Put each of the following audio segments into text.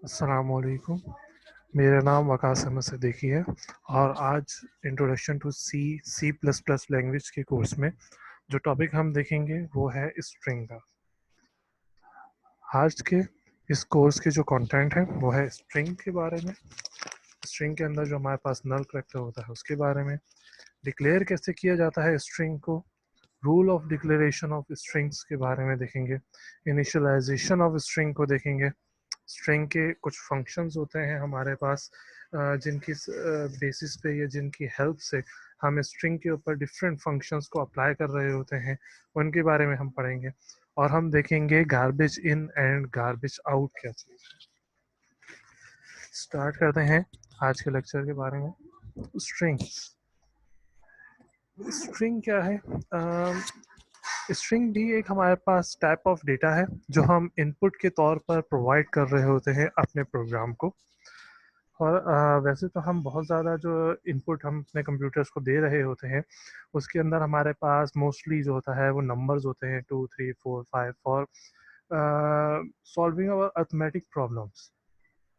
अस्सलामुअलैकुम। मेरा नाम वकास अहमद सिद्दीकी है और आज introduction to C plus plus language के कोर्स में जो टॉपिक हम देखेंगे वो है स्ट्रिंग का। आज के इस कोर्स के जो कंटेंट है वो है स्ट्रिंग के बारे में, स्ट्रिंग के अंदर जो हमारे पास नल करैक्टर होता है उसके बारे में, डिक्लेयर कैसे किया जाता है स्ट्रिंग को, rule of declaration of strings के बारे में देखेंगे, इनिशियलाइजेशन ऑफ स्ट्रिंग को देखेंगे। स्ट्रिंग के कुछ फंक्शंस होते हैं हमारे पास जिनकी बेसिस पे या जिनकी हेल्प से हम स्ट्रिंग के ऊपर डिफरेंट फंक्शंस को अप्लाई कर रहे होते हैं, उनके बारे में हम पढ़ेंगे। और हम देखेंगे garbage in and garbage out क्या चीज़ है। स्टार्ट करते हैं आज के लेक्चर के बारे में। स्ट्रिंग स्ट्रिंग क्या है? स्ट्रिंग भी एक हमारे पास टाइप ऑफ डेटा है जो हम इनपुट के तौर पर प्रोवाइड कर रहे होते हैं अपने प्रोग्राम को। और वैसे तो हम बहुत ज़्यादा जो इनपुट हम अपने कंप्यूटर्स को दे रहे होते हैं उसके अंदर हमारे पास मोस्टली जो होता है वो नंबर्स होते हैं 2 3 4 5 for solving our arithmetic problems,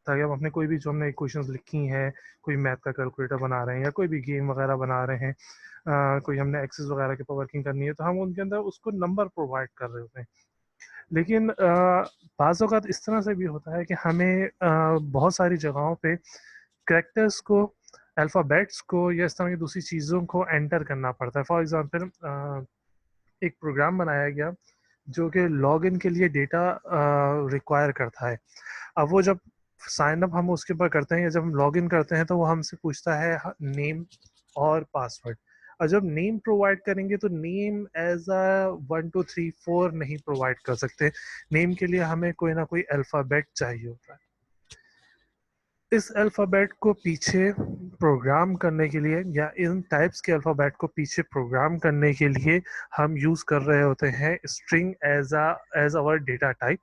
ताकि हम अपने कोई भी जो हमने इक्वेशंस लिखी हैं, कोई मैथ का कैलकुलेटर बना रहे हैं या कोई भी गेम वगैरह बना रहे हैं, कोई हमने एक्सेस वगैरह के ऊपर वर्किंग करनी है तो हम उनके अंदर उसको नंबर प्रोवाइड कर रहे होते हैं। लेकिन बाज़ औक़ात इस तरह से भी होता है कि हमें बहुत सारी जगहों पे कैरेक्टर्स को, अल्फ़ाबेट्स को या इस तरह की दूसरी चीज़ों को एंटर करना पड़ता है। फॉर एग्ज़ाम्पल एक प्रोग्राम बनाया गया जो कि लॉगिन के लिए डेटा रिक्वायर करता है। अब वो जब साइन अप हम उसके ऊपर करते हैं या जब हम लॉगिन करते हैं तो वो हमसे पूछता है नेम और पासवर्ड। और जब नेम प्रोवाइड करेंगे तो नेम एज अ 1 2 3 4 नहीं प्रोवाइड कर सकते। नेम के लिए हमें कोई ना कोई अल्फ़ाबेट चाहिए होता है। इस अल्फ़ाबेट को पीछे प्रोग्राम करने के लिए या इन टाइप्स के अल्फ़ाबेट को पीछे प्रोग्राम करने के लिए हम यूज़ कर रहे होते हैं string as our data type.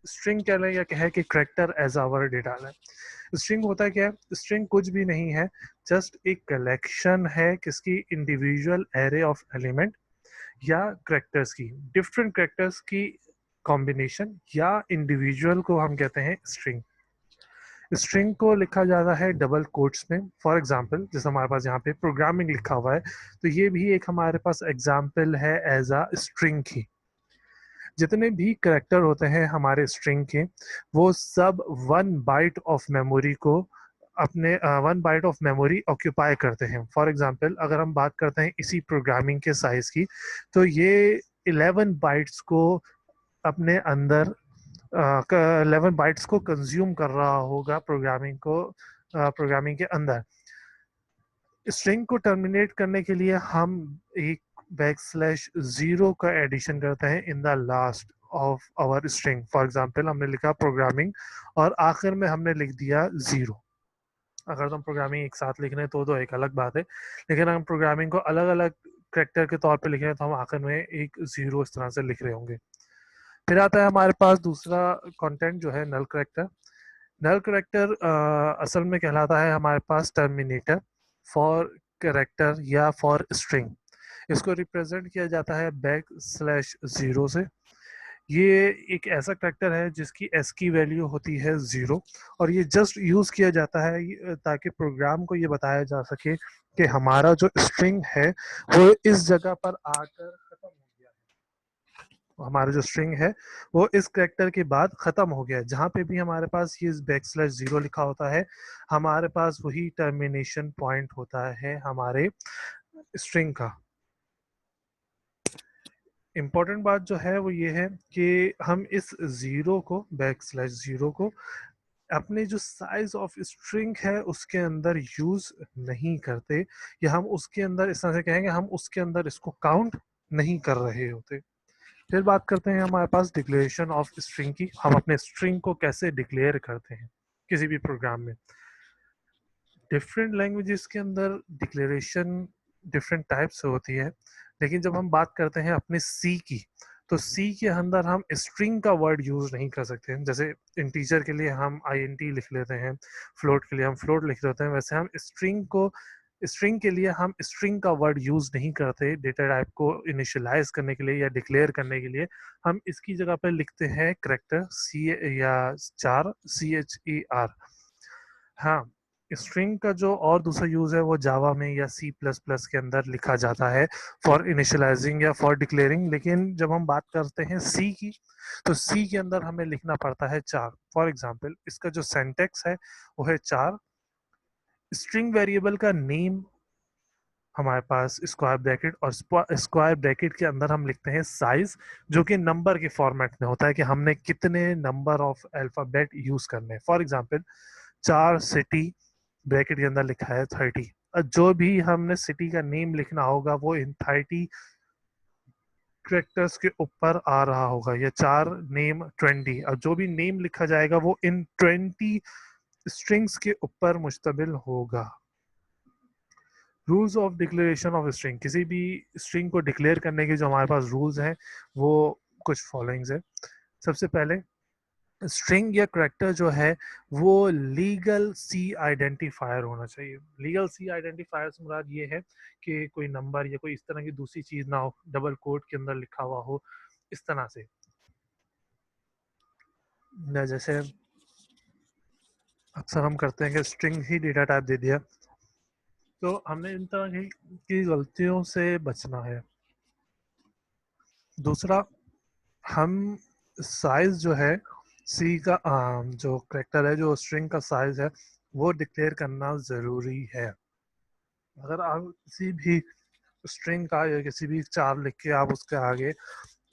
String कह लें या कहें कि करैक्टर एज आवर डेटा लें। स्ट्रिंग होता क्या है? स्ट्रिंग कुछ भी नहीं है, जस्ट एक कलेक्शन है किसकी, इंडिविजुअल एरे ऑफ एलिमेंट या करैक्टर्स की, डिफरेंट करैक्टर्स की कॉम्बिनेशन या इंडिविजुअल को हम कहते हैं स्ट्रिंग। स्ट्रिंग को लिखा जाता है डबल कोट्स में। फॉर एग्जांपल जैसे हमारे पास यहाँ पे प्रोग्रामिंग लिखा हुआ है तो ये भी एक हमारे पास एग्जांपल है एज अ स्ट्रिंग की। जितने भी करैक्टर होते हैं हमारे स्ट्रिंग के वो सब 1 बाइट ऑफ मेमोरी को अपने 1 बाइट ऑफ मेमोरी ऑक्यूपाई करते हैं। फॉर एग्जांपल अगर हम बात करते हैं इसी प्रोग्रामिंग के साइज की तो ये 11 बाइट्स को अपने अंदर 11 बाइट्स को कंज्यूम कर रहा होगा प्रोग्रामिंग के अंदर। स्ट्रिंग को टर्मिनेट करने के लिए हम एक \0 का एडिशन करते हैं in the last of our string. For example हमने लिखा प्रोग्रामिंग और आखिर में हमने लिख दिया 0। अगर तो हम प्रोग्रामिंग एक साथ लिख रहे हैं तो एक अलग बात है, लेकिन हम प्रोग्रामिंग को अलग अलग करेक्टर के तौर पे लिख रहे हैं तो हम आखिर में एक 0 इस तरह से लिख रहे होंगे। फिर आता है हमारे पास दूसरा कंटेंट जो है नल करेक्टर। नल करेक्टर असल में कहलाता है हमारे पास टर्मिनेटर फॉर करेक्टर या फॉर स्ट्रिंग। इसको रिप्रेजेंट किया जाता है \0 से। ये एक ऐसा करेक्टर है जिसकी एस की वैल्यू होती है 0 और ये जस्ट यूज किया जाता है ताकि प्रोग्राम को ये बताया जा सके कि हमारा जो स्ट्रिंग है वो इस जगह पर आकर खत्म हो गया है। हमारा जो स्ट्रिंग है वो इस करेक्टर के बाद खत्म हो गया है। जहाँ पे भी हमारे पास ये \0 लिखा होता है हमारे पास वही टर्मिनेशन पॉइंट होता है हमारे स्ट्रिंग का। इम्पोर्टेंट बात जो है वो ये है कि हम इस \0 को अपने जो साइज ऑफ स्ट्रिंग है उसके अंदर यूज नहीं करते, या हम उसके अंदर इस तरह से कहेंगे हम उसके अंदर इसको काउंट नहीं कर रहे होते। फिर बात करते हैं हमारे पास डिक्लेरेशन ऑफ स्ट्रिंग की। हम अपने स्ट्रिंग को कैसे डिक्लेयर करते हैं किसी भी प्रोग्राम में। डिफरेंट लैंग्वेजेस के अंदर डिक्लेरेशन डिफरेंट टाइप से होती है, लेकिन जब हम बात करते हैं अपने सी की तो सी के अंदर हम स्ट्रिंग का वर्ड यूज नहीं कर सकते हैं। जैसे इंटीजर के लिए हम INT लिख लेते हैं, फ्लोट के लिए हम फ्लोट लिख लेते हैं, वैसे हम स्ट्रिंग को स्ट्रिंग के लिए हम स्ट्रिंग का वर्ड यूज नहीं करते डेटा टाइप को इनिशियलाइज करने के लिए या डिक्लेयर करने के लिए। हम इसकी जगह पर लिखते हैं करेक्टर सी या चार CHER। हाँ, स्ट्रिंग का जो और दूसरा यूज है वो जावा में या C++ के अंदर लिखा जाता है फॉर इनिशियलाइजिंग या फॉर डिक्लेयरिंग। लेकिन जब हम बात करते हैं सी की, तो सी के अंदर हमें लिखना पड़ता है चार। फॉर एग्जाम्पल इसका जो सेंटेक्स है वो है चार। स्ट्रिंग वेरिएबल का नेम हमारे पास स्क्वायर ब्रैकेट, और स्क्वायर ब्रैकेट के अंदर हम लिखते हैं साइज, जो कि नंबर के फॉर्मेट में होता है कि हमने कितने नंबर ऑफ अल्फाबेट यूज करने हैं। फॉर एग्जाम्पल चार सिटी, ब्रैकेट के अंदर लिखा है 30। जो भी हमने सिटी का नेम लिखना होगा वो इन 30 कैरेक्टर्स के ऊपर आ रहा होगा। या चार नेम 20, और जो भी नेम लिखा जाएगा वो इन 20 स्ट्रिंग्स के ऊपर मुश्तमिल होगा। Rules of declaration of string, किसी भी स्ट्रिंग को डिक्लेयर करने के जो हमारे पास रूल्स हैं वो कुछ फॉलोइंग्स है। सबसे पहले स्ट्रिंग या करेक्टर जो है वो लीगल सी आइडेंटिफायर होना चाहिए। लीगल सी आइडेंटिफायर से मुराद ये है कि कोई नंबर या कोई इस तरह की दूसरी चीज ना हो, डबल कोट के अंदर लिखा हुआ हो इस तरह से। जैसे अक्सर हम करते हैं कि स्ट्रिंग ही डेटा टाइप दे दिया, तो हमने इन तरह की गलतियों से बचना है। दूसरा, हम साइज जो है सी का जो करेक्टर है, जो स्ट्रिंग का साइज है वो डिक्लेयर करना ज़रूरी है। अगर आप किसी भी स्ट्रिंग का या किसी भी चार लिख के आप उसके आगे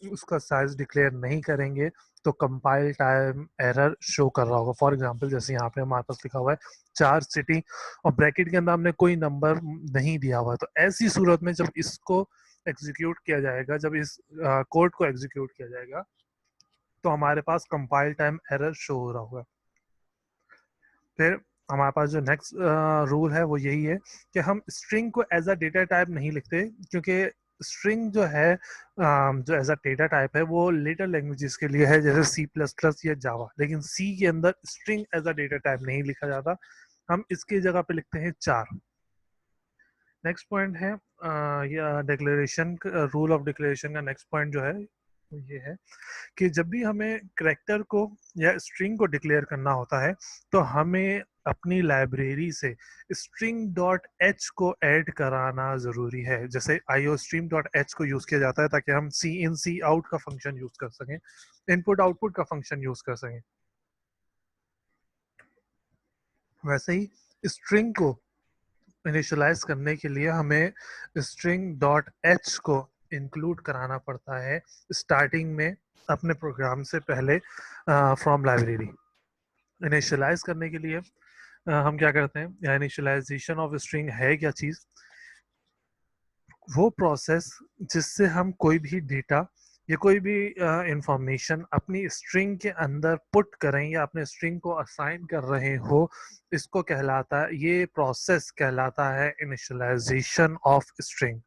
उसका साइज डिक्लेयर नहीं करेंगे तो कंपाइल टाइम एरर शो कर रहा होगा। फॉर एग्जांपल जैसे यहाँ पे हमारे पास लिखा हुआ है चार सिटी और ब्रैकेट के अंदर हमने कोई नंबर नहीं दिया हुआ है, तो ऐसी सूरत में जब इसको एग्जीक्यूट किया जाएगा, जब इस कोड को एग्जीक्यूट किया जाएगा, तो हमारे पास कंपाइल टाइम एरर शो हो रहा होगा। फिर हमारे पास जो नेक्स्ट रूल है वो यही है कि हम स्ट्रिंग को एज अ डेटा टाइप नहीं लिखते, क्योंकि स्ट्रिंग जो है जो एज अ डेटा टाइप है वो लेटर लैंग्वेजेस के लिए है, जैसे C++ या जावा। लेकिन सी के अंदर string as a data type नहीं लिखा जाता, हम इसकी जगह पे लिखते हैं चार। नेक्स्ट पॉइंट है या डिक्लेरेशन, रूल ऑफ डिक्लेरेशन का नेक्स्ट पॉइंट जो है वो ये है कि जब भी हमें करेक्टर को या स्ट्रिंग को डिक्लेयर करना होता है तो हमें अपनी लाइब्रेरी से string डॉट एच को ऐड कराना ज़रूरी है। जैसे iostream डॉट एच को यूज़ किया जाता है ताकि हम सी इन सी आउट का फंक्शन यूज़ कर सकें, इनपुट आउटपुट का फंक्शन यूज़ कर सकें। वैसे ही स्ट्रिंग को इनिशियलाइज करने के लिए हमें स्ट्रिंग डॉट एच को इंक्लूड कराना पड़ता है स्टार्टिंग में अपने प्रोग्राम से पहले फ्रॉम लाइब्रेरी। इनिशियलाइज करने के लिए हम क्या करते हैं, या इनिशियलाइजेशन ऑफ स्ट्रिंग है क्या चीज़? वो प्रोसेस जिससे हम कोई भी डेटा या कोई भी इंफॉर्मेशन अपनी स्ट्रिंग के अंदर पुट करें या अपने स्ट्रिंग को असाइन कर रहे हो, इसको कहलाता है, ये प्रोसेस कहलाता है इनिशियलाइजेशन ऑफ स्ट्रिंग।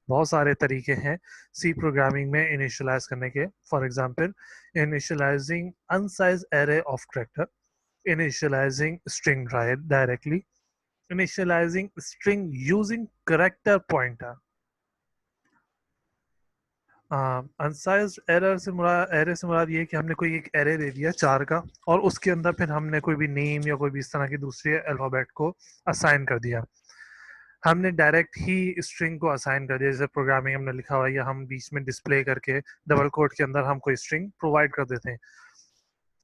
बहुत सारे तरीके हैं सी प्रोग्रामिंग में इनिशियलाइज करने के। For example initialising unsized array of character, initializing string directly, initializing string using character pointer। अनसाइज्ड array से मुराद ये है कि हमने कोई एक एरे दे दिया चार का और उसके अंदर फिर हमने कोई भी नेम या कोई भी इस तरह की दूसरी अल्फाबेट को असाइन कर दिया। हमने डायरेक्ट ही स्ट्रिंग को असाइन कर दिया, जैसे प्रोग्रामिंग हमने लिखा हुआ है या हम बीच में डिस्प्ले करके डबल कोट के अंदर हम कोई स्ट्रिंग प्रोवाइड कर देते हैं।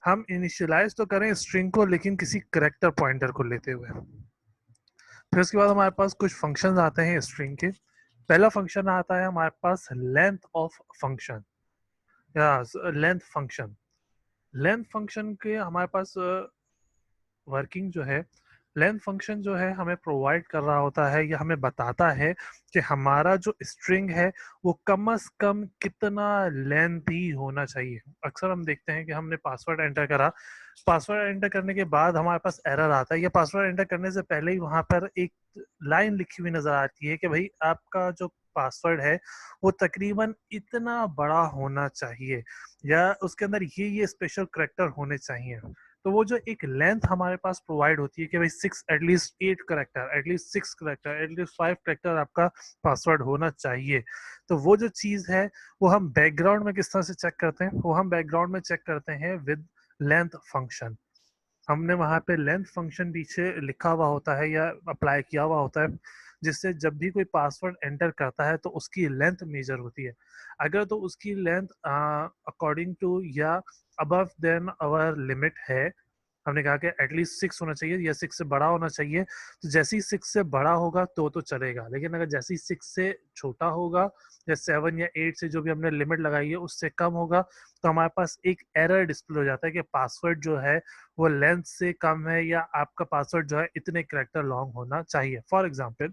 हम इनिशियलाइज तो करें स्ट्रिंग को लेकिन किसी करेक्टर पॉइंटर को लेते हुए। फिर उसके बाद हमारे पास कुछ फंक्शंस आते हैं स्ट्रिंग के। पहला फंक्शन आता है हमारे पास लेंथ ऑफ फंक्शन या लेंथ फंक्शन। लेंथ फंक्शन के हमारे पास वर्किंग जो है, लेंथ फंक्शन जो है हमें प्रोवाइड कर रहा होता है या हमें बताता है कि हमारा जो स्ट्रिंग है वो कम से कम कितना लेंथी होना चाहिए। अक्सर हम देखते हैं कि हमने पासवर्ड एंटर करा, पासवर्ड एंटर करने के बाद हमारे पास एरर आता है, या पासवर्ड एंटर करने से पहले ही वहां पर एक लाइन लिखी हुई नजर आती है कि भाई आपका जो पासवर्ड है वो तकरीबन इतना बड़ा होना चाहिए या उसके अंदर ये स्पेशल करेक्टर होने चाहिए। तो वो जो एक लेंथ हमारे पास प्रोवाइड होती है कि भाई 6 at least 8 character, at least 6 character, at least 5 character आपका पासवर्ड होना चाहिए। तो वो जो चीज़ है वो हम बैकग्राउंड में किस तरह से चेक करते हैं, वो हम बैकग्राउंड में चेक करते हैं विद लेंथ फंक्शन। हमने वहां पे लेंथ फंक्शन पीछे लिखा हुआ होता है या अप्लाई किया हुआ होता है, जिससे जब भी कोई पासवर्ड एंटर करता है तो उसकी लेंथ मेजर होती है। अगर तो उसकी लेंथ अकॉर्डिंग टू या अबव देन आवर लिमिट है, हमने कहा कि एटलीस्ट 6 होना चाहिए या 6 से बड़ा होना चाहिए, तो जैसे ही 6 से बड़ा होगा तो चलेगा। लेकिन अगर जैसे ही 6 से छोटा होगा या 7 या 8 से जो भी हमने लिमिट लगाई है उससे कम होगा, तो हमारे पास एक एरर डिस्प्ले हो जाता है कि पासवर्ड जो है वो लेंथ से कम है या आपका पासवर्ड जो है इतने करेक्टर लॉन्ग होना चाहिए। फॉर एग्जाम्पल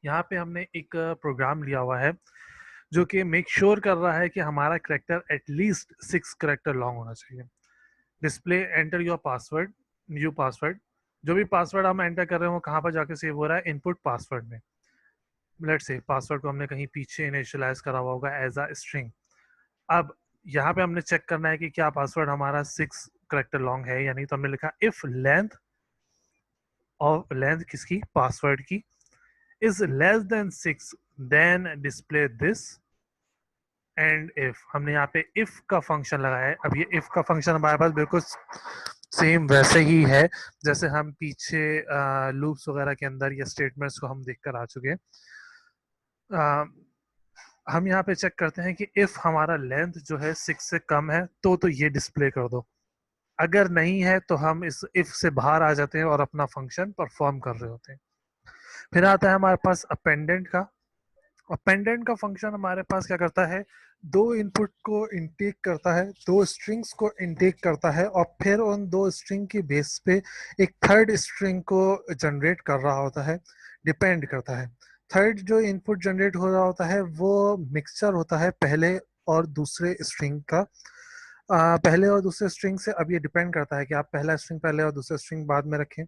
यहाँ पे हमने एक प्रोग्राम लिया हुआ है जो कि मेक श्योर कर रहा है कि हमारा करेक्टर एटलीस्ट 6 करेक्टर लॉन्ग होना चाहिए। Display enter your password, new password. जो भी पासवर्ड हम एंटर कर रहे हैं वो कहाँ पर जाके सेव हो रहा है, इनपुट पासवर्ड में। लेट्स से पासवर्ड को हमने कहीं पीछे इनिशियलाइज करा हुआ होगा एज अ स्ट्रिंग। अब यहाँ पे हमने चेक करना है कि क्या पासवर्ड हमारा 6 करेक्टर लॉन्ग है या नहीं। तो हमने लिखा इफ लेंथ, और लेंथ किसकी, पासवर्ड की, is less than 6 then display this. And if, हमने यहाँ पे इफ का फंक्शन लगाया है। अब ये इफ का फंक्शन हमारे पास बिल्कुल सेम वैसे ही है जैसे हम पीछे लूप्स वगैरह के अंदर या स्टेटमेंट्स को हम देखकर आ चुके हैं। हम यहाँ पे चेक करते हैं कि इफ हमारा लेंथ जो है 6 से कम है तो ये डिस्प्ले कर दो। अगर नहीं है तो हम इस इफ से बाहर आ जाते हैं और अपना फंक्शन परफॉर्म कर रहे होते हैं। फिर आता है हमारे पास अपेंडेंट का। अपेंडेंट का फंक्शन हमारे पास क्या करता है, दो इनपुट को इनटेक करता है, दो स्ट्रिंग्स को इनटेक करता है और फिर उन दो स्ट्रिंग की बेस पे एक थर्ड स्ट्रिंग को जनरेट कर रहा होता है। डिपेंड करता है, थर्ड जो इनपुट जनरेट हो रहा होता है वो मिक्सचर होता है पहले और दूसरे स्ट्रिंग का। पहले और दूसरे स्ट्रिंग से अब ये डिपेंड करता है कि आप पहला स्ट्रिंग पहले और दूसरा स्ट्रिंग बाद में रखें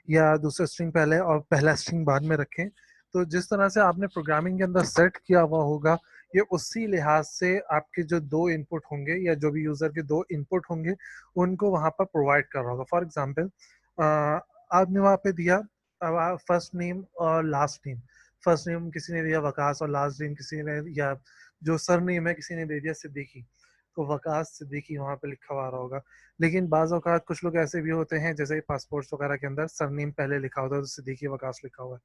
या दूसरा स्ट्रिंग पहले और पहला स्ट्रिंग बाद में रखें। तो जिस तरह से आपने प्रोग्रामिंग के अंदर सेट किया हुआ होगा, ये उसी लिहाज से आपके जो दो इनपुट होंगे या जो भी यूजर के दो इनपुट होंगे उनको वहां पर प्रोवाइड कर रहा होगा। फॉर एग्जाम्पल आपने वहां पे दिया फर्स्ट नेम और लास्ट नेम। फर्स्ट नेम किसी ने दिया वकास और लास्ट नेम किसी ने, या जो सर नेम है किसी ने दे दिया सिद्दीकी, तो वकास सिद्दीकी वहां पे लिखा हुआ रहा होगा। लेकिन बाज औकात कुछ लोग ऐसे भी होते हैं जैसे पासपोर्ट्स वगैरह के अंदर सरनेम पहले लिखा होता है तो सिद्दीकी वकास लिखा हुआ है।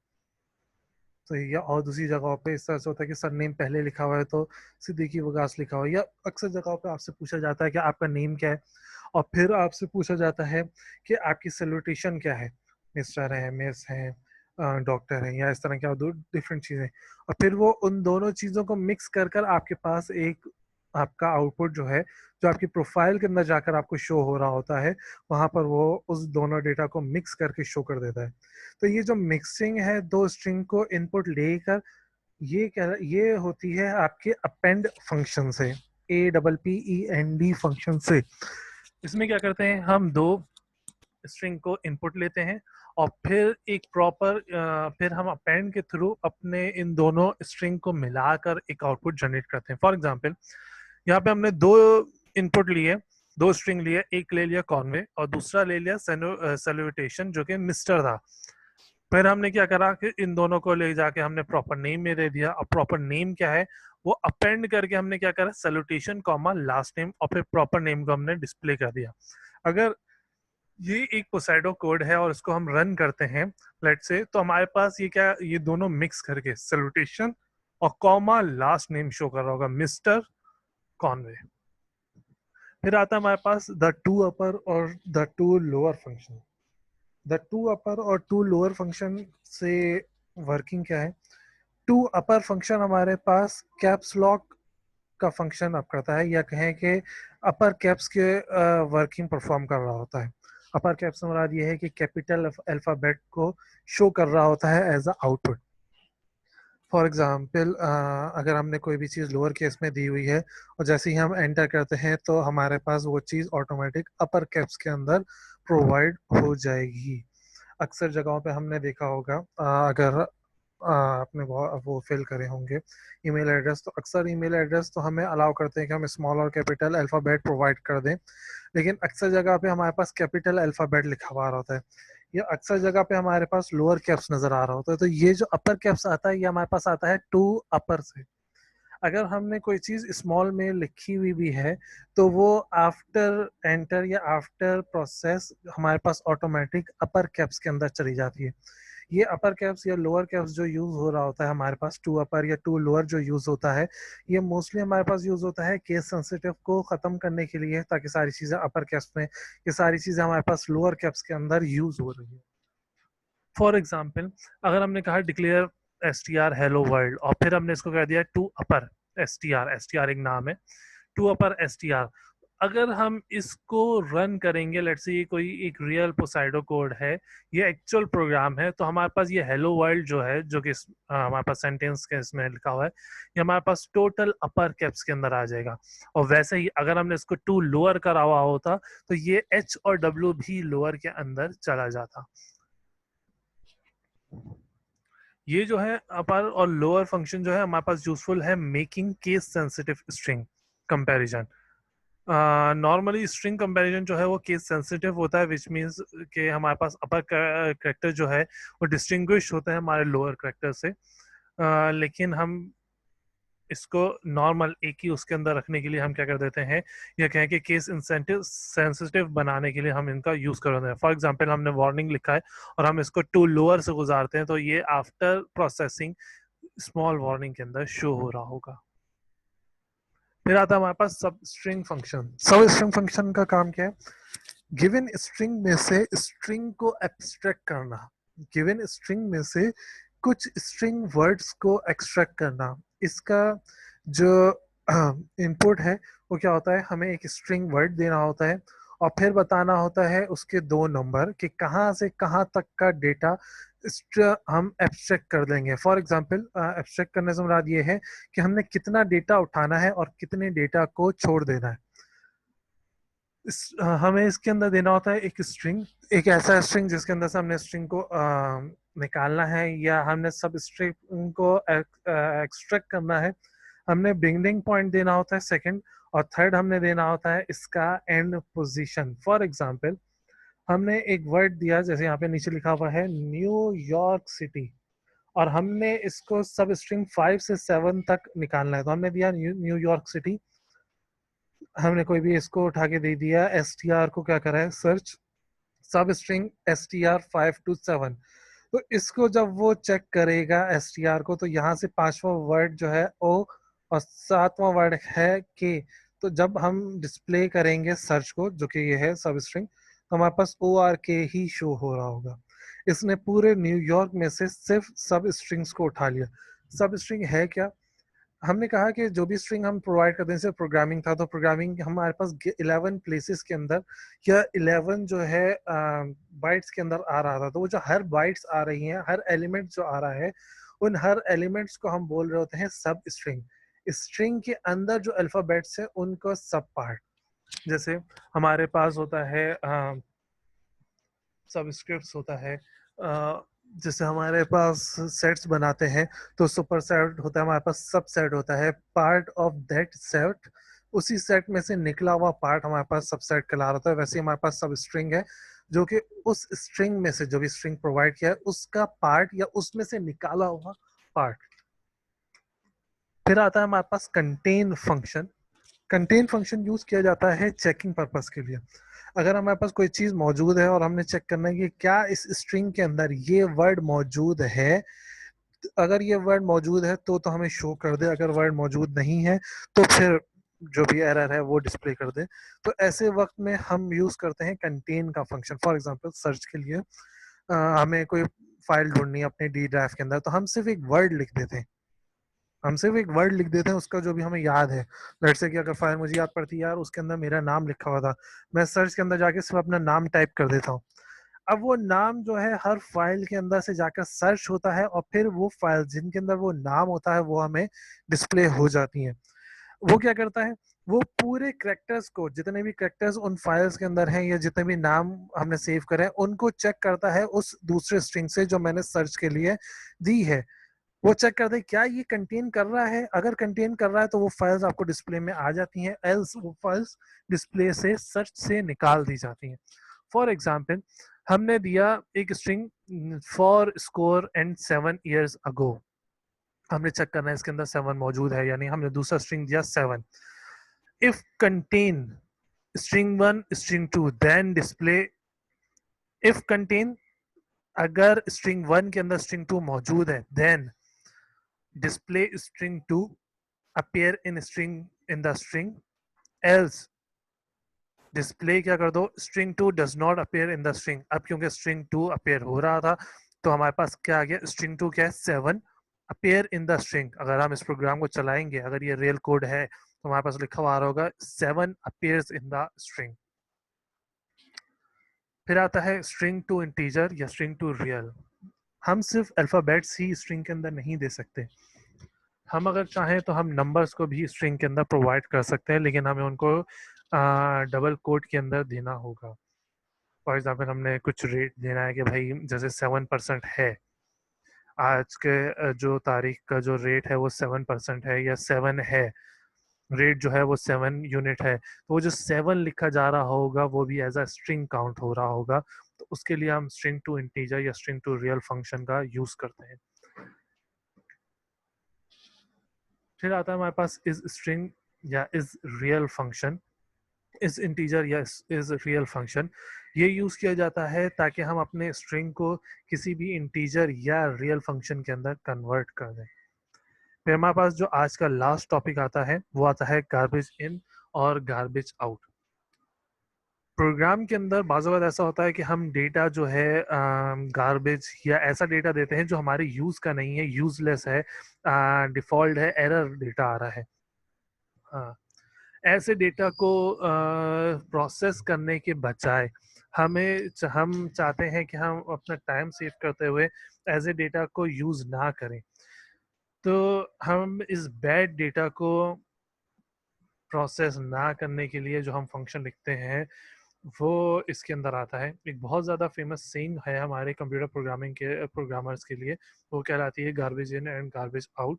तो या और दूसरी जगहों पे इस तरह से होता है कि सरनेम पहले लिखा हुआ है तो सिद्दीकी वकास लिखा हुआ है। या अक्सर जगहों पे आपसे पूछा जाता है कि आपका नेम क्या है, और फिर आपसे पूछा जाता है कि आपकी सैल्यूटेशन क्या है, मिस्टर है, मिस है, डॉक्टर है, या इस तरह की दो डिफरेंट चीज़ें। और फिर वो उन दोनों चीज़ों को मिक्स कर कर आपके पास एक आपका आउटपुट जो है, जो आपकी प्रोफाइल के अंदर जाकर आपको शो हो रहा होता है, वहां पर वो उस दोनों डेटा को मिक्स करके शो कर देता है। तो ये जो मिक्सिंग है दो स्ट्रिंग को इनपुट लेकर, ये होती है आपके अपेंड फंक्शन से, APPEND फंक्शन से। इसमें क्या करते हैं, हम दो स्ट्रिंग को इनपुट लेते हैं और फिर एक प्रॉपर फिर हम अपेंड के थ्रू अपने इन दोनों स्ट्रिंग को मिलाकर एक आउटपुट जनरेट करते हैं। फॉर एग्जांपल यहाँ पे हमने दो इनपुट लिए, दो स्ट्रिंग लिए, एक ले लिया कॉन्वे और दूसरा ले लिया सैल्यूटेशन जो कि मिस्टर था। फिर हमने क्या करा कि इन दोनों को ले जाके हमने प्रॉपर नेम में दे दिया। और प्रॉपर नेम क्या है वो अपेंड करके हमने क्या करा, सैल्यूटेशन कॉमा लास्ट नेम, और फिर प्रॉपर नेम को हमने डिस्प्ले कर दिया। अगर ये एक पोसैडो कोड है और इसको हम रन करते हैं लेट से, तो हमारे पास ये क्या, ये दोनों मिक्स करके सैल्यूटेशन और कॉमा लास्ट नेम शो कर रहा होगा, मिस्टर कॉनवे। फिर आता है हमारे पास द टू अपर और the two lower function. The two अपर और टू लोअर फंक्शन से वर्किंग क्या है, टू अपर फंक्शन हमारे पास कैप्स लॉक का फंक्शन अप करता है, या कहें कि अपर कैप्स के वर्किंग परफॉर्म कर रहा होता है। अपर कैप्स से मुराद ये है कि कैपिटल अल्फाबेट को शो कर रहा होता है as a output. For example अगर हमने कोई भी चीज़ लोअर केस में दी हुई है और जैसे ही हम एंटर करते हैं तो हमारे पास वो चीज़ ऑटोमेटिक अपर कैप्स के अंदर प्रोवाइड हो जाएगी। अक्सर जगहों पे हमने देखा होगा, अगर आपने वो फिल करे होंगे ईमेल एड्रेस। तो अक्सर ईमेल एड्रेस तो हमें अलाउ करते हैं कि हम स्मॉल और कैपिटल अल्फ़ाबेट प्रोवाइड कर दें, लेकिन अक्सर जगह पे हमारे पास कैपिटल अल्फ़ाबेट लिखा हुआ होता है, या अक्सर जगह पे हमारे पास लोअर कैप्स नज़र आ रहा होता है। तो ये जो अपर कैप्स आता है ये हमारे पास आता है टू अपर से। अगर हमने कोई चीज़ स्मॉल में लिखी हुई भी है तो वो आफ्टर एंटर या आफ्टर प्रोसेस हमारे पास ऑटोमेटिक अपर कैप्स के अंदर चली जाती है। ये अपर कैप्स या लोअर कैप्स जो यूज हो रहा होता है हमारे पास, टू अपर या टू लोअर जो यूज होता है, ये मोस्टली हमारे पास यूज होता है केस सेंसिटिव को खत्म करने के लिए, ताकि सारी चीजें अपर कैप्स में, ये सारी चीजें हमारे पास लोअर कैप्स के अंदर यूज हो रही है। फॉर एग्जाम्पल, अगर हमने कहा declare S T R hello world और फिर हमने इसको कह दिया to upper S T R एक नाम है, to upper S T R. अगर हम इसको रन करेंगे, लेट्स से ये कोई एक रियल पोसाइडो कोड है, ये एक्चुअल प्रोग्राम है, तो हमारे पास ये हेलो वर्ल्ड जो है, जो कि हमारे पास सेंटेंस के इसमें लिखा हुआ है, ये हमारे पास टोटल अपर कैप्स के अंदर आ जाएगा। और वैसे ही अगर हमने इसको टू लोअर करा हुआ होता तो ये एच और डब्ल्यू भी लोअर के अंदर चला जाता। ये जो है अपर और लोअर फंक्शन जो है हमारे पास यूजफुल है making case sensitive string comparison. Normally string comparison जो है वो केस सेंसिटिव होता है, विच मीन्स कि हमारे पास अपर करेक्टर जो है वो डिस्टिंग्विश होता है हमारे लोअर करेक्टर से। लेकिन हम इसको नॉर्मल एक ही उसके अंदर रखने के लिए हम क्या कर देते हैं, या कहें कि केस इंसेंटिव सेंसिटिव बनाने के लिए हम इनका यूज कर देते हैं। फॉर एग्जांपल हमने वार्निंग लिखा है और हम इसको टू लोअर से गुजारते हैं, तो ये आफ्टर प्रोसेसिंग स्मॉल वार्निंग के अंदर शो हो रहा होगा। फिर आता है हमारे पास सब स्ट्रिंग फंक्शन। सब स्ट्रिंग फंक्शन का काम क्या है? गिवन स्ट्रिंग में से स्ट्रिंग को एब्स्ट्रैक्ट करना, गिवन स्ट्रिंग में से कुछ स्ट्रिंग वर्ड्स को एक्सट्रैक्ट करना। इसका जो इनपुट है वो क्या होता है, हमें एक स्ट्रिंग वर्ड देना होता है और फिर बताना होता है उसके दो नंबर कि कहाँ से कहाँ तक का डेटा हम एब्स्ट्रैक्ट कर देंगे। फॉर एग्जांपल, एब्स्ट्रैक्ट करने से मुराद ये है कि हमने कितना डेटा उठाना है और कितने डेटा को छोड़ देना है। हमें इसके अंदर देना होता है एक स्ट्रिंग, एक ऐसा स्ट्रिंग जिसके अंदर से हमने स्ट्रिंग को निकालना है, या हमने सब स्ट्रिंग को एक्सट्रैक्ट करना है। हमने बिगिनिंग पॉइंट देना होता है सेकंड, और थर्ड हमने देना होता है इसका एंड पोजीशन। फॉर एग्जांपल, हमने एक वर्ड दिया, जैसे यहाँ पे नीचे लिखा हुआ है न्यूयॉर्क सिटी, और हमने इसको सब स्ट्रिंग 5 से 7 तक निकालना है, तो हमने दिया न्यूयॉर्क सिटी। हमने कोई भी इसको उठा के दे दिया, एस टी आर को क्या करा है, सर्च सब string S T are 5 to 7। तो इसको जब वो चेक करेगा एस टी आर को, तो यहाँ से पांचवा वर्ड जो है ओ और सातवां वर्ड है के। तो जब हम डिस्प्ले करेंगे सर्च को, जो कि ये है सब स्ट्रिंग, तो हमारे पास ओ आर के ही शो हो रहा होगा। इसने पूरे न्यूयॉर्क में से सिर्फ सब स्ट्रिंग्स को उठा लिया। सब स्ट्रिंग है क्या? हमने कहा कि जो भी स्ट्रिंग हम प्रोवाइड करते हैं, जैसे प्रोग्रामिंग था, तो प्रोग्रामिंग हमारे पास 11 प्लेसेस के अंदर या 11 जो है बाइट्स के अंदर आ रहा था। तो वो जो हर बाइट्स आ रही हैं, हर एलिमेंट जो आ रहा है, उन हर एलिमेंट्स को हम बोल रहे होते हैं सब स्ट्रिंग। स्ट्रिंग के अंदर जो अल्फाबेट्स है उनको सब पार्ट, जैसे हमारे पास होता है सबस्क्रिप्ट्स होता है, जैसे हमारे पास सेट्स बनाते हैं, तो सुपर सेट होता है, हमारे पास सब सेट होता है, पार्ट ऑफ दैट सेट, उसी सेट में से निकला हुआ पार्ट हमारे पास सब सेट कहला रहा होता है। वैसे ही हमारे पास सब स्ट्रिंग है, जो कि उस स्ट्रिंग में से जो भी स्ट्रिंग प्रोवाइड किया है उसका पार्ट या उसमें से निकाला हुआ पार्ट। फिर आता है हमारे पास contain function. Contain function use किया जाता है चेकिंग पर्पस के लिए। अगर हमारे पास कोई चीज मौजूद है और हमने चेक करना है कि क्या इस स्ट्रिंग के अंदर ये वर्ड मौजूद है, अगर ये वर्ड मौजूद है तो हमें शो कर दे, अगर वर्ड मौजूद नहीं है तो फिर जो भी एरर है वो डिस्प्ले कर दे। तो ऐसे वक्त में हम यूज करते हैं कंटेन का फंक्शन। फॉर एग्जांपल, सर्च के लिए हमें कोई फाइल ढूंढनी है अपने डी ड्राइव के अंदर, तो हम सिर्फ एक वर्ड लिख देते हैं, हम सिर्फ एक वर्ड लिख देते हैं उसका जो भी हमें याद है। लेट्स से कि अगर फाइल मुझे याद पड़ती है यार, उसके अंदर मेरा नाम लिखा हुआ था, मैं सर्च के अंदर जाके सिर्फ अपना नाम टाइप कर देता हूँ। अब वो नाम जो है हर फाइल के अंदर से जाकर सर्च होता है, और फिर वो फाइल जिनके अंदर वो नाम होता है वो हमें डिस्प्ले हो जाती है। वो क्या करता है, वो पूरे करेक्टर्स को, जितने भी करेक्टर्स उन फाइल्स के अंदर हैं या जितने भी नाम हमने सेव करे हैं, उनको चेक करता है उस दूसरे स्ट्रिंग से जो मैंने सर्च के लिए दी है। वो चेक करते हैं क्या ये कंटेन कर रहा है, अगर कंटेन कर रहा है तो वो फाइल्स आपको डिस्प्ले में आ जाती हैं, एल्स वो फाइल्स डिस्प्ले से सर्च से निकाल दी जाती हैं। फॉर एग्जाम्पल हमने दिया एक string for score and 7 years ago, हमने चेक करना है इसके अंदर 7 मौजूद है, यानी हमने दूसरा स्ट्रिंग दिया 7। If contain string 1 string 2 then display, if contain अगर string 1 के अंदर string 2 मौजूद है then display string 2 appear in the string, else display क्या कर दो string 2 does not appear in the string। अब क्योंकि string 2 appear हो रहा था तो हमारे पास क्या आ गया, string 2 क्या है 7 appear in the string। अगर हम इस प्रोग्राम को चलाएंगे, अगर ये रियल कोड है तो हमारे पास लिखा हुआ आ रहा होगा 7 appears in the string। फिर आता है string 2 इंटीजर या string 2 रियल। हम सिर्फ अल्फाबेट्स ही स्ट्रिंग के अंदर नहीं दे सकते, हम अगर चाहें तो हम नंबर्स को भी स्ट्रिंग के अंदर प्रोवाइड कर सकते हैं, लेकिन हमें उनको डबल कोट के अंदर देना होगा। फॉर एग्जाम्पल हमने कुछ रेट देना है कि भाई जैसे 7% है, आज के जो तारीख का जो रेट है वो 7% है या 7 है, रेट जो है वो 7 यूनिट है, तो वो जो 7 लिखा जा रहा होगा वो भी एज अ स्ट्रिंग काउंट हो रहा होगा। तो उसके लिए हम string 2 इंटीजर या string 2 रियल फंक्शन का यूज करते हैं। फिर आता है हमारे पास इज स्ट्रिंग या is real function. Is integer या इज रियल फंक्शन ये यूज किया जाता है ताकि हम अपने स्ट्रिंग को किसी भी इंटीजर या रियल फंक्शन के अंदर कन्वर्ट कर दें। फिर हमारे पास जो आज का लास्ट टॉपिक आता है वो आता है गार्बेज इन और गार्बेज आउट। प्रोग्राम के अंदर बाज़ वक़्त ऐसा होता है कि हम डेटा जो है गार्बेज या ऐसा डेटा देते हैं जो हमारे यूज़ का नहीं है, यूज़लेस है, डिफ़ॉल्ट है, एरर डेटा आ रहा है। हाँ, ऐसे डेटा को प्रोसेस करने के बजाय हम चाहते हैं कि हम अपना टाइम सेव करते हुए एज ए डेटा को यूज़ ना करें। तो हम इस बैड डेटा को प्रोसेस ना करने के लिए जो हम फंक्शन लिखते हैं वो इसके अंदर आता है। एक बहुत ज़्यादा फेमस सेइंग है हमारे कंप्यूटर प्रोग्रामिंग के प्रोग्रामर्स के लिए, वो कहलाती है garbage in and garbage out.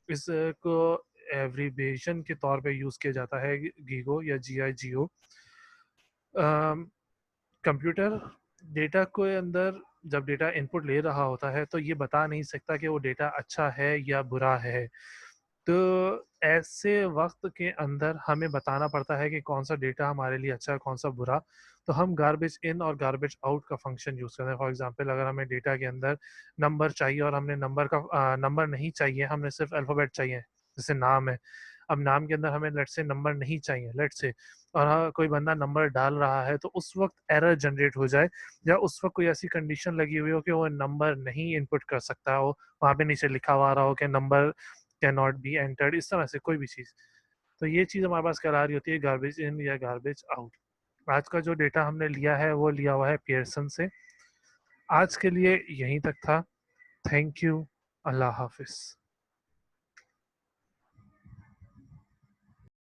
इसको एब्रीविएशन के तौर पे यूज़ किया जाता है गीगो या GIGO। कंप्यूटर डेटा के अंदर जब डेटा इनपुट ले रहा होता है तो ये बता नहीं सकता कि वो डेटा अच्छा है या बुरा है। तो ऐसे वक्त के अंदर हमें बताना पड़ता है कि कौन सा डेटा हमारे लिए अच्छा है, कौन सा बुरा। तो हम गार्बेज इन और गार्बेज आउट का फंक्शन यूज़ करते हैं। फॉर एग्जांपल अगर हमें डेटा के अंदर नंबर चाहिए और हमने नंबर नहीं चाहिए, हमने सिर्फ अल्फ़ाबेट चाहिए, जैसे नाम है। अब नाम के अंदर हमें लेट्स से नंबर नहीं चाहिए, लेट्स से, और हाँ, कोई बंदा नंबर डाल रहा है तो उस वक्त एरर जनरेट हो जाए या उस वक्त कोई ऐसी कंडीशन लगी हुई हो कि वो नंबर नहीं इनपुट कर सकता हो, वहाँ पे नीचे लिखा हुआ आ रहा हो कि number can not be entered, इस तरह से कोई भी चीज़। तो ये चीज़ हमारे पास करा रही होती है गार्बेज इन या गार्बेज आउट। आज का जो डेटा हमने लिया है वो लिया हुआ है पियर्सन से। आज के लिए यहीं तक था। Thank you. अल्लाह हाफिज़।